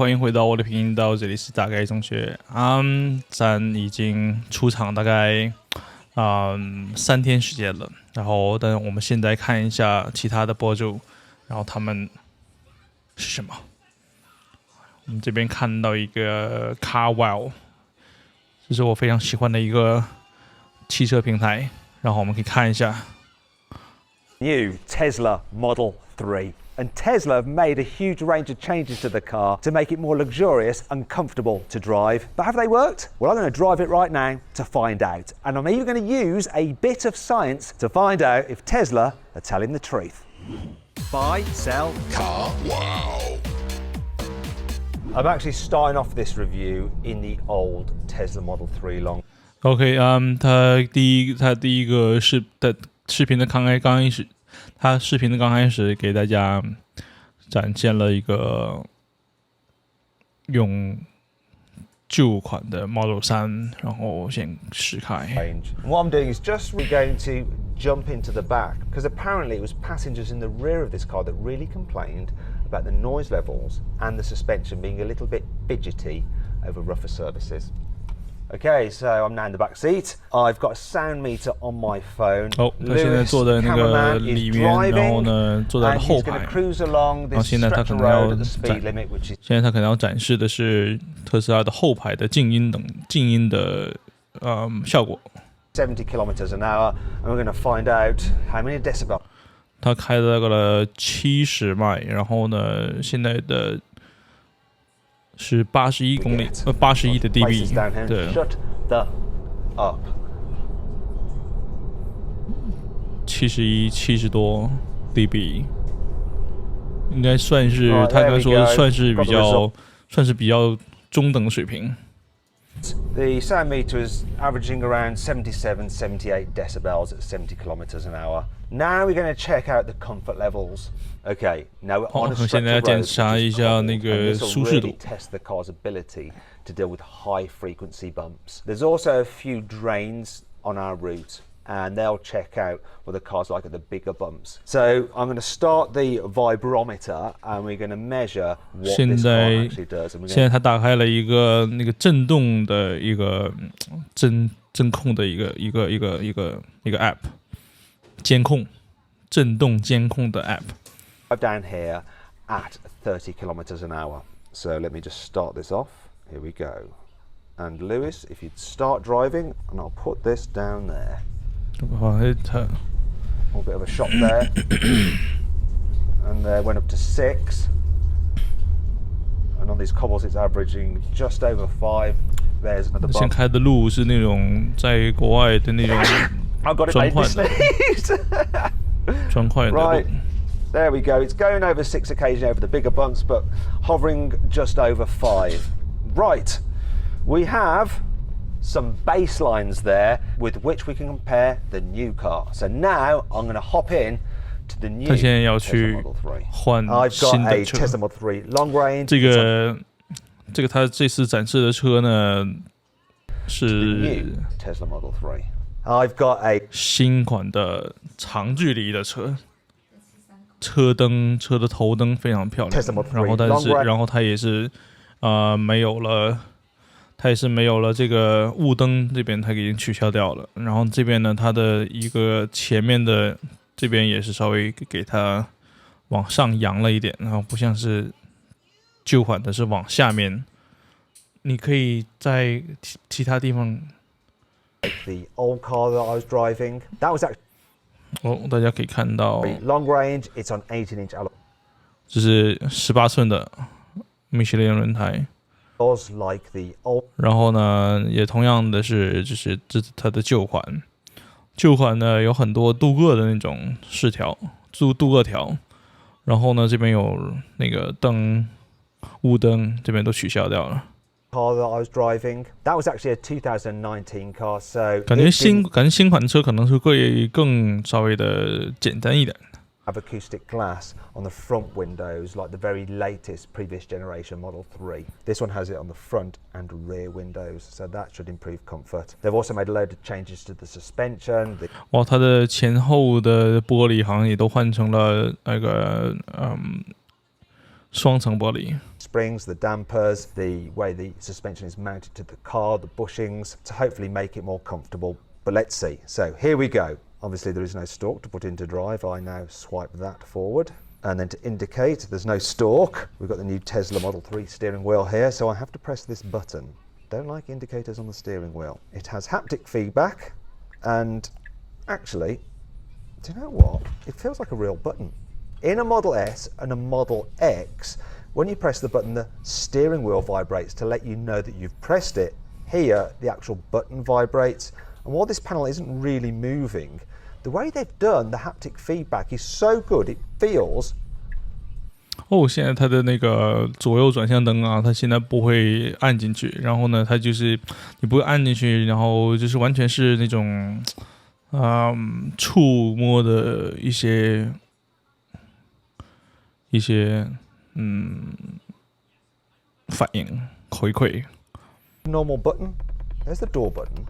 欢迎回到我的频道，这里是大概同学。咱已经出场大概3天时间了，然后但我们现在看一下其他的博主，然后他们是什么？我们这边看到一个 Carwow， 这是我非常喜欢的一个汽车平台，然后我们可以看一下 New Tesla Model 3. And Tesla have made a huge range of changes to the car to make it more luxurious and comfortable to drive. But have they worked? Well, I'm going to drive it right now to find out. And I'm even going to use a bit of science to find out if Tesla are telling the truth. Buy, sell, Carwow. I'm actually starting off this review in the old Tesla Model 3 long. OK， 他第一个视频的刚开始给大家展现了一个用旧款的 Model 3，然后先试开。What I'm doing is just going to jump into the back because apparently it was passengers in the rear of this car that really complained about the noise levels and the suspension being a little bit fidgety over rougher surfaces. Okay, so I'm now in the back seat. I've got a sound meter on my phone. 他现在坐在那个里面，然后呢，坐在后排。然后现在他可能要展示的是特斯拉的后排的静音的效果。70 kilometers an hour, and we're going to find out how many decibels. 他开了70迈，然后呢，现在的是81公里，81的 dB， 对。70多 dB， 应该算是他刚说算是比较中等水平。The sound meter is averaging around 77, 78 decibels at 70 kilometers an hour. Now we're going to check out the comfort levels. Okay, now we're on a stretch of road, and this will really test the car's ability to deal with high frequency bumps. There's also a few drains on our route, and they'll check out what the car's like at the bigger bumps. So I'm going to start the vibrometer, and we're going to measure what this car actually does. 现在他打开了一个那个震动的一个针控的一个 app， 震动监控的 app。Down here at 30 kilometers an hour. So let me just start this off. Here we go. And Lewis, if you'd start driving, and I'll put this down there. A little bit of a shock there. And there went up to 6. And on these cobbles, it's averaging just over 5. There's another bump. 现开的路是那种在国外的那种砖块的路。Right. There we go. It's going over 6 occasionally over the bigger bumps, but hovering just over 5. Right. We have some baselines there with which we can compare the new car. So now I'm going to hop in to the new Tesla Model 3. I've got a Tesla Model 3 long range. 这个他这次展示的车呢是 Tesla Model 3. I've got a 新款的长距离的车。车的头灯非常漂亮，然后它也是没有了这个雾灯，这边它已经取消掉了。然后这边呢，它的一个前面的这边也是稍微给它往上扬了一点，然后不像是旧款的是往下面。你可以在其他地方。The old car that I was driving, that was actually. 大家可以看到 long range, it's on 18-inch alloy. 这是18寸的米其林轮胎。Like the old. 然后呢，也同样的是，就是这它的旧款。旧款呢有很多镀铬的那种饰条，镀铬条。然后呢，这边有那个雾灯，这边都取消掉了。Car that I was driving, that was actually a 2019 car. So 感觉新款车可能是会更稍微的简单一点。Have acoustic glass on the front windows like the very latest previous generation Model 3. This one has it on the front and rear windows, so that should improve comfort. They've also made a load of changes to the suspension. 哇，它的前后的玻璃好像也都换成了那个双层玻璃。Springs, the dampers, the way the suspension is mounted to the car, the bushings, to hopefully make it more comfortable. But let's see. So here we go. Obviously there is no stalk to put into drive. I now swipe that forward. And then to indicate there's no stalk, we've got the new Tesla Model 3 steering wheel here, so I have to press this button. Don't like indicators on the steering wheel. It has haptic feedback, and actually, do you know what? It feels like a real button. In a Model S and a Model X, when you press the button, the steering wheel vibrates to let you know that you've pressed it. Here, the actual button vibrates, and while this panel isn't really moving, the way they've done the haptic feedback is so good, it feels. 哦，现在它的那个左右转向灯啊，它现在不会按进去，然后呢，它就是你不会按进去，然后就是完全是那种触摸的一些反应回馈。Normal button. There's the door button,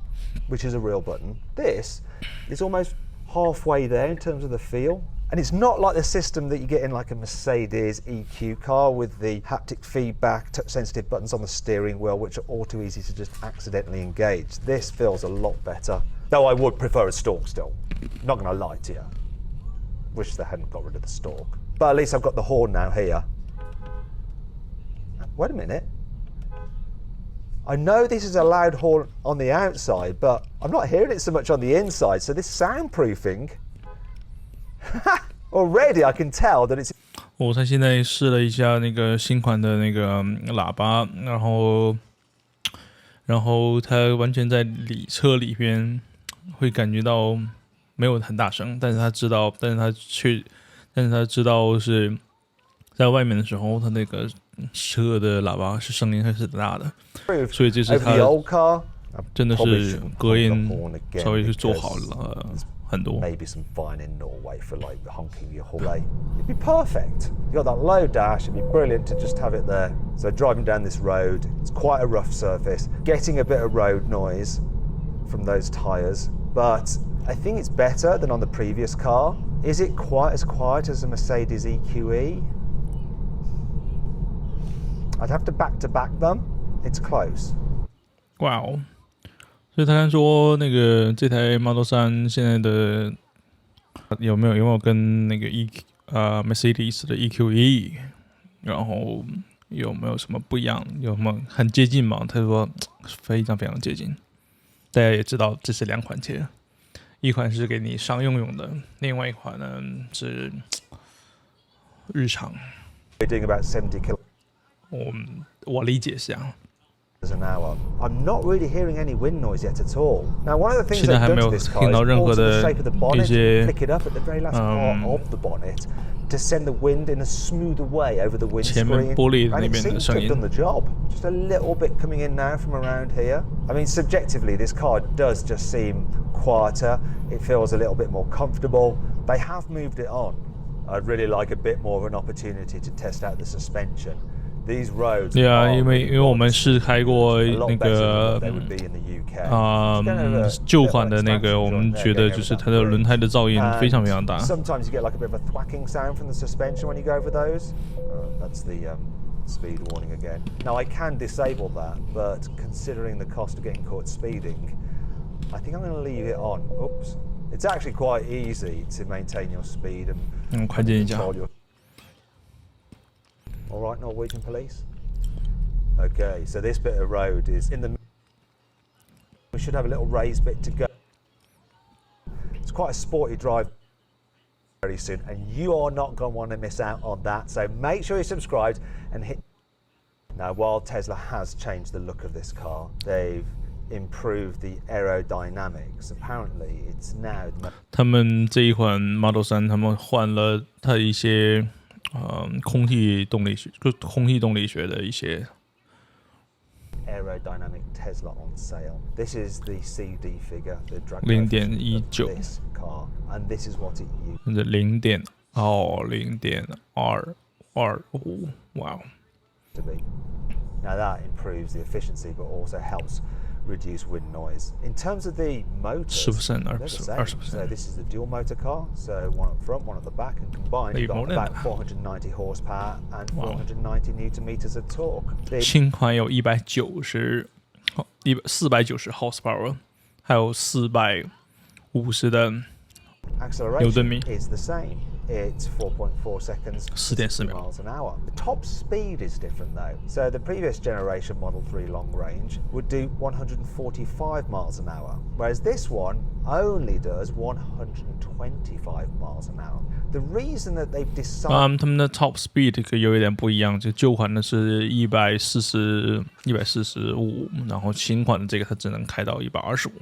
which is a real button. This is almost halfway there in terms of the feel, and it's not like the system that you get in like a Mercedes EQ car with the haptic feedback, touch sensitive buttons on the steering wheel which are all too easy to just accidentally engage. This feels a lot better, though I would prefer a stalk still, not gonna lie to you. Wish they hadn't got rid of the stalk, but at least I've got the horn now here. Wait a minute, I know this is a loud horn on the outside, but I'm not hearing it so much on the inside. So this soundproofing, already I can tell that it's. 他现在试了一下那个新款的那个喇叭，然后他完全在车里边会感觉到没有很大声，但是他知道是在外面的时候，他那个车的喇叭是声音还是大的，所以这是他真的是隔音稍微是做好了很多。Maybe some fine in Norway for like honking your horn. It'd be perfect. You got that low dash. It'd be brilliant to just have it there. So driving down this road, it's quite a rough surface. Getting a bit of road noise from those tyres, but I think it's better than on the previous car. Is it quite as quiet as a Mercedes EQE? I'd have to back them. It's close. Wow. 所以他说那个这台 Model 3现在的有没有跟那个Mercedes 的 EQE， 然后有没有什么不一样？有没有很接近吗？他说非常非常接近。大家也知道这是两款车，一款是给你商用用的，另外一款呢是日常。Doing about 70 km. 我理解是这样。An hour. I'm not really hearing any wind noise yet at all. Now, one of the things they've done to this car is alter the shape of the bonnet, pick it up at the very last part of the bonnet to send the wind in a smoother way over the windscreen. And it seems to have done the job. Just a little bit coming in now from around here. I mean, subjectively, this car does just seem quieter. It feels a little bit more comfortable. They have moved it on. I'd really like a bit more of an opportunity to test out the suspension. These roads, 对啊，因为我们试开过那个旧款的那个，我们觉得就是它的轮胎的噪音非常非常大。Sometimes you get like a bit of a thwacking sound from the suspension when you go over those. That's the speed warning again. Now I can disable that, but considering the cost of getting caught speeding, I think I'm going to leave it on. Oops. It's actually quite easy to maintain your speed and control your. All right, Norwegian police. Okay, so this bit of road is in the. We should have a little raised bit to go. It's quite a sporty drive very soon, and you are not going to want to miss out on that. So make sure you're subscribed and hit. Now, while Tesla has changed the look of this car, they've improved the aerodynamics. Apparently, it's now. 他们这一款 Model 3，他们换了它一些。空气动力学的一些 aerodynamic Tesla on sale. This is the CD figure, the drag 0.19 this car, and this is what it used. 0.22 wow. To be. Now that improves the efficiency, but also helps reduce wind noise. In terms of the motors, they're the same. So this is the dual motor car, so one up front, one at the back, and combined you've got about 490 horsepower and 490 Newton meters of torque. 新款有490 horsepower， 还有450的牛顿米。 is the same. It's 4.4 seconds, 4.4 秒。 miles an hour. The top speed is different though. So the previous generation Model 3 long range would do 145 miles an hour, whereas this one only does 125 miles an hour. The reason that they've decided 他们的 top speed 有一点不一样，就旧款的是145，然后新款的这个它只能开到125。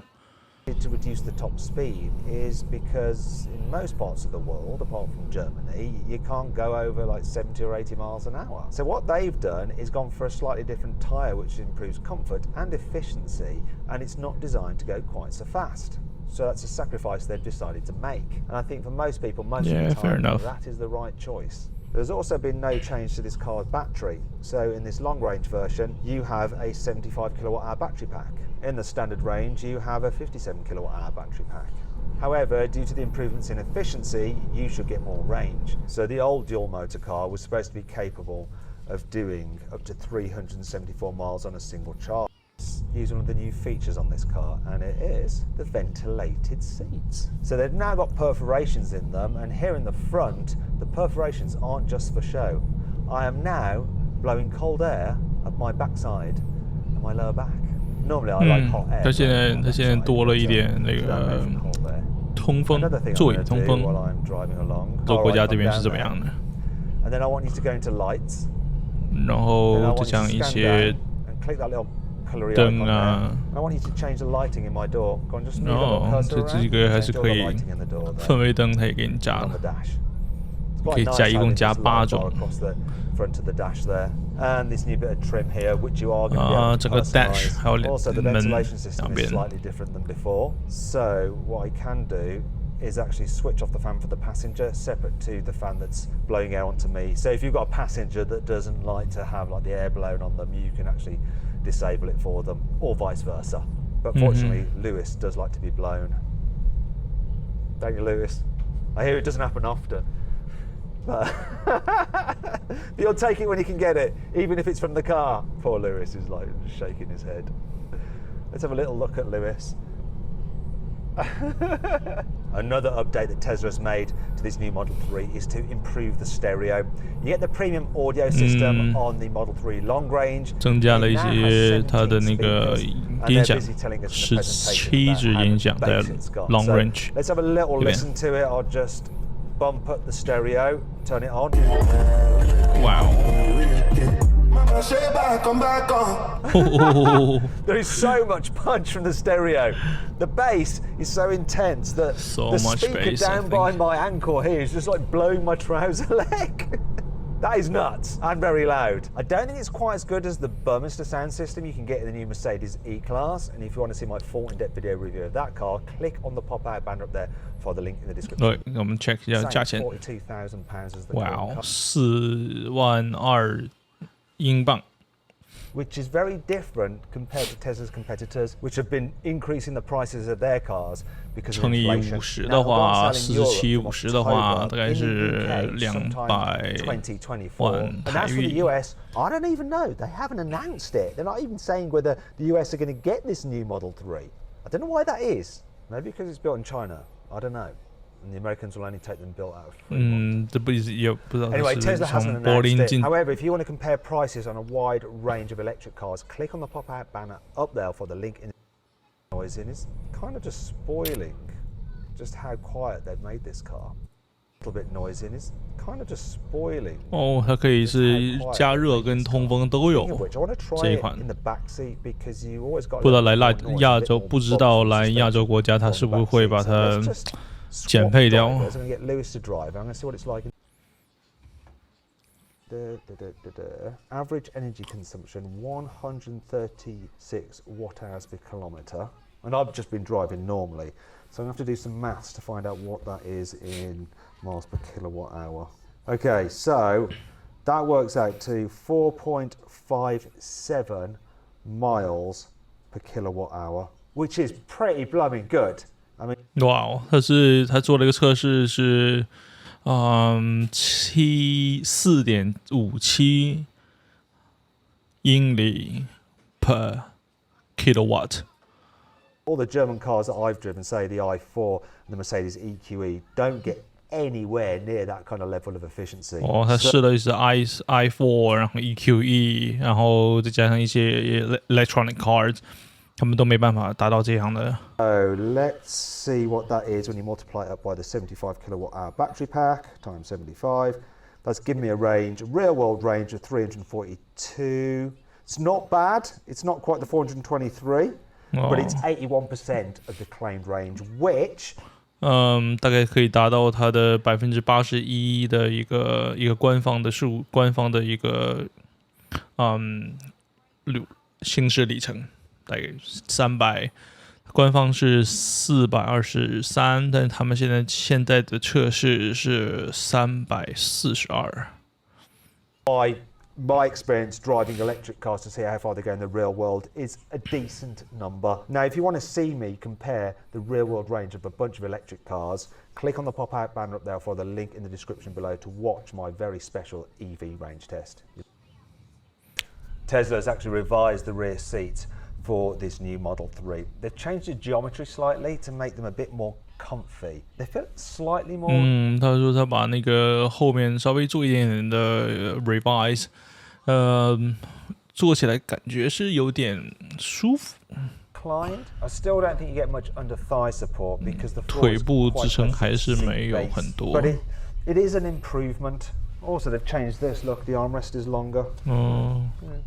to reduce the top speed is because in most parts of the world, apart from Germany, you can't go over like 70 or 80 miles an hour. So what they've done is gone for a slightly different tyre which improves comfort and efficiency, and it's not designed to go quite so fast. So that's a sacrifice they've decided to make. And I think for most people, most of the time, that is the right choice. There's also been no change to this car's battery. So in this long range version, you have a 75 kilowatt hour battery pack. In the standard range, you have a 57 kilowatt hour battery pack. However, due to the improvements in efficiency, you should get more range. So the old dual motor car was supposed to be capable of doing up to 374 miles on a single charge. Use one of the new features on this car, and it is the ventilated seats. So they've now got perforations in them, and here in the front, the perforations aren't just for show. I am now blowing cold air up my backside and my lower back. Normally I like hot air. 它现在多了一点那个通风，座椅通风。不知道国家这边是怎么样的。 And then I want you to go into lights. 然后就像一些灯啊。 I want you to change the lighting in my door. Go on, just move这几个还是可以，氛围灯它也给你加了，可以加，一共加8种。 front of the dash there, and this new bit of trim here, which you are going to be able to 这个 dash 还有 also the 门 ventilation system 两 is 边。 slightly different than before. So what I can do is actually switch off the fan for the passenger, separate to the fan that's blowing air onto me. So if you've got a passenger that doesn't like to have like the air blown on them, you can actually disable it for them, or vice versa. But fortunately, Lewis does like to be blown. Don't you, Lewis? I hear it doesn't happen often. But you'll take it when you can get it, even if it's from the car. Poor Lewis is like shaking his head. Let's have a little look at Lewis. Another update that Tesla has made to this new Model 3 is to improve the stereo. You get the premium audio system on the Model 3 long range. 增加了一些它的那个音响，17支音响在 long range。 Let's have a little listen to it. I'll just bump up the stereo, turn it on. Wow. There is so much punch from the stereo. The bass is so intense that the speaker down by my ankle here is just like blowing my trouser leg. That is nuts and very loud. I don't think it's quite as good as the Burmester sound system you can get in the new Mercedes E-Class. And if you want to see my full in-depth video review of that car, click on the pop-out banner up there for the link in the description. 我们 check 一下价钱。 42,000 pounds as the Wow, 42000英镑。 Which is very different compared to Tesla's competitors, which have been increasing the prices of their cars because of 乘以 inflation. 50的话，47、50的话，大概是200万 And 台 as for the 币。 US, I don't even know. They haven't announced it. They're not even saying whether the US are going to get this new Model 3. I don't know why that is. Maybe because it's built in China. I don't know. And the Americans will only take them built out of Fremont. 这不也不知道 Anyway, 是 Tesla hasn't 从柏林 announced 进 it. However, if you want to compare prices on a wide range of electric cars, click on the pop-out banner up there for the link in the noise in. It's kind of just spoiling just how quiet they've made this car. A little bit noisy and it's kind of just spoiling. 哦，它可以是加热跟通风都有 Which I want to try 这一 it 款。 in the back seat because you always got. 不知道来亚洲，不知道来亚洲国家，它是不是会把它减配掉？ I'm going to get Lewis to drive. I'm going to see what it's like. Average energy consumption 136 watt hours per kilometre, and I've just been driving normally, so I'm going to have to do some maths to find out what that is in miles per kilowatt hour. Okay, so that works out to 4.57 miles per kilowatt hour, which is pretty blooming good. I mean, 哇哦，他做了一个测试是4.57英里 per kilowatt. all the German cars that I've driven, say the i4 and the Mercedes EQE, don't get anywhere near that kind of level of efficiency. 哦，他试了一些 i4， 然后 EQE， 然后再加上一些 electronic cards， 他们都没办法达到这样的。So let's see what that is when you multiply it up by the 75 kilowatt hour battery pack times 75. That's given me a range, a real world range of 342. It's not bad. It's not quite the 423, but it's 81% of the claimed range, which 大概可以达到它的81%的一个官方的一个行驶里程，大概300，官方是423，但是他们现在的测试是342。my experience driving electric cars to see how far they go in the real world is a decent number. Now, if you want to see me compare the real world range of a bunch of electric cars, click on the pop-out banner up there for the link in the description below to watch my very special EV range test. Tesla has actually revised the rear seats for this new Model 3. They've changed the geometry slightly to make them a bit more comfy. They feel slightly more. 他说他把那个后面稍微做一点点的 revise， 做起来感觉是有点舒服。I still don't think you get much under thigh support because the 腿部支撑还是没有很多。But it is an improvement. Also, they've changed this. Look, the armrest is longer.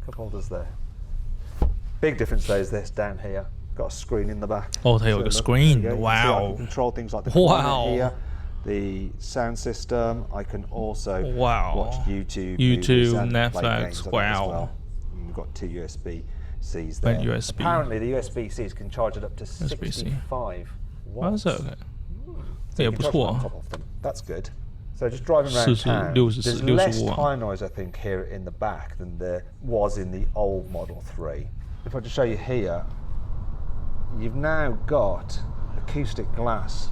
Cup holders there. Big difference though is this down here. Got a screen in the back. 哦，它有一个 screen. Wow. I can control things like the climate here, the sound system. I can also watch YouTube, movies, and Netflix. Play games Wow. as well. We've got 2 USB-Cs there. USB. Apparently, the USB-Cs can charge it up to 65 watts. That's okay. 也不错。 That's good. So just driving around town, there's less tire noise, I think, here in the back than there was in the old Model 3. If I just show you here, you've now got acoustic glass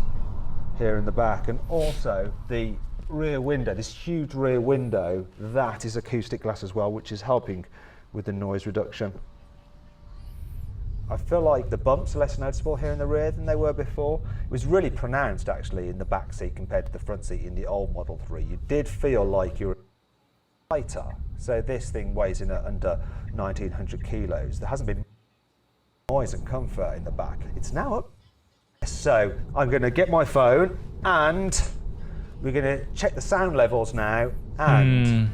here in the back, and also the rear window, this huge rear window, that is acoustic glass as well, which is helping with the noise reduction. I feel like the bumps are less noticeable here in the rear than they were before. It was really pronounced actually in the back seat compared to the front seat in the old Model 3. You did feel like you were lighter. So this thing weighs in at under 1900 kilos. There hasn't been noise and comfort in the back. It's now up. So I'm going to get my phone and we're going to check the sound levels now. And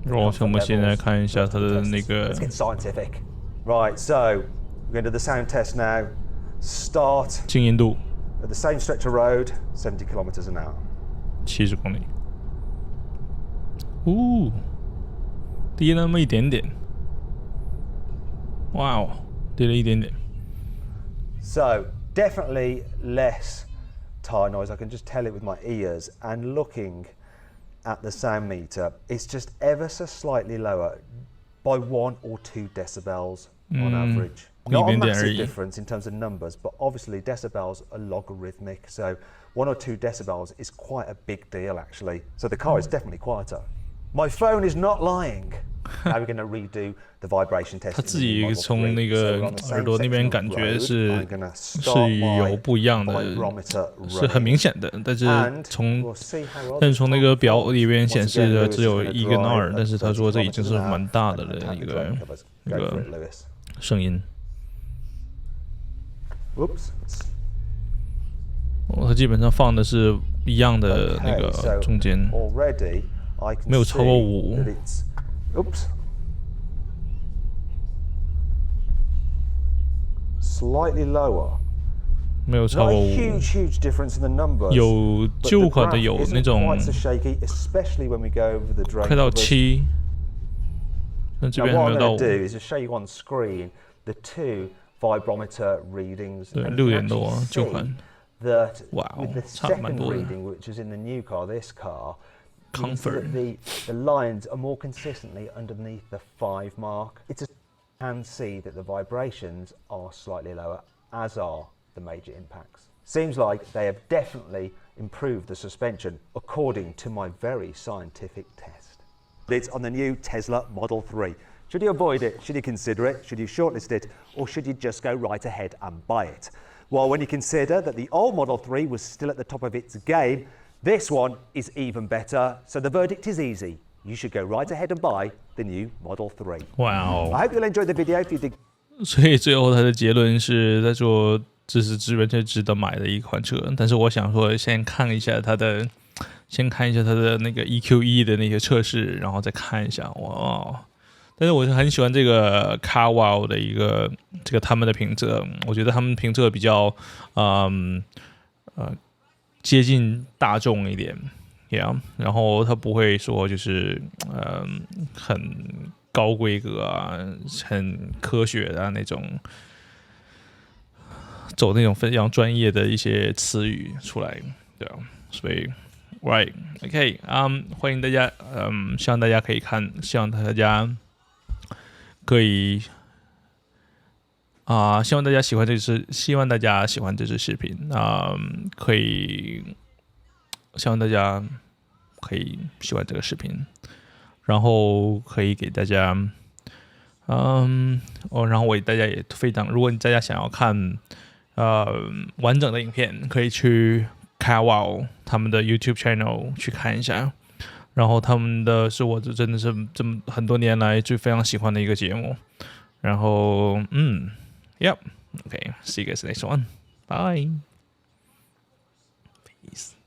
我们现在看一下它的那个 Let's get scientific. Right, so we're going to do the sound test now. Start 静音度 at the same stretch of road, 70 kilometers an hour. 70公里。低那么一点点。哇哦，低了一点点。So definitely less tire noise. I can just tell it with my ears. And looking at the sound meter, it's just ever so slightly lower by 1 or 2 decibels on average. Not a massive difference in terms of numbers, but obviously decibels are logarithmic. So 1 or 2 decibels is quite a big deal actually. So the car is definitely quieter. My phone is not lying. Now we're going to redo the vibration test. 他自己从那个耳朵那边感觉是有不一样的，是很明显的。但是从那个表里边显示的只有1跟2，但是他说这已经是蛮大的了一个声音。他基本上放的是一样的那个中间，没有超过5。Slightly lower. 没有超过5。huge difference in the numbers. 有旧款的有那种快到7，但这边还没有到5。What I'm going to do is just show you on screen the 2 vibrometer readings. 对，6点多旧款。That wow, with the second reading, which is in the new car, this car, comfort. The lines are more consistently underneath the 5 mark. It's a can see that the vibrations are slightly lower, as are the major impacts. Seems like they have definitely improved the suspension according to my very scientific test. It's on the new Tesla Model 3. Should you avoid it? Should you consider it? Should you shortlist it? Or should you just go right ahead and buy it? Well, when you consider that the old Model 3 was still at the top of its game, this one is even better. So the verdict is easy. You should go right ahead and buy the new Model 3. Wow. I hope you'll enjoy the video. If you did. 所以最后他的结论是在说这是完全值得买的一款车，但是我想说先看一下它的那个 EQE 的那些测试，然后再看一下哇。但是我是很喜欢这个 Carwow 的一个他们的评测，我觉得他们评测比较接近大众一点 ，yeah， 然后他不会说就是很高规格啊，很科学的那种，走那种非常专业的一些词语出来，对啊，所以 right OK 欢迎大家，希望大家可以看，希望大家可以希望大家喜欢这支视频可以希望大家可以喜欢这个视频。然后可以给大家，然后我大家也非常，如果大家想要看完整的影片，可以去 Carwow 他们的 YouTube channel 去看一下。然后他们的是我真的是这么很多年来最非常喜欢的一个节目。然后Yep， OK，see you guys next one，bye，peace。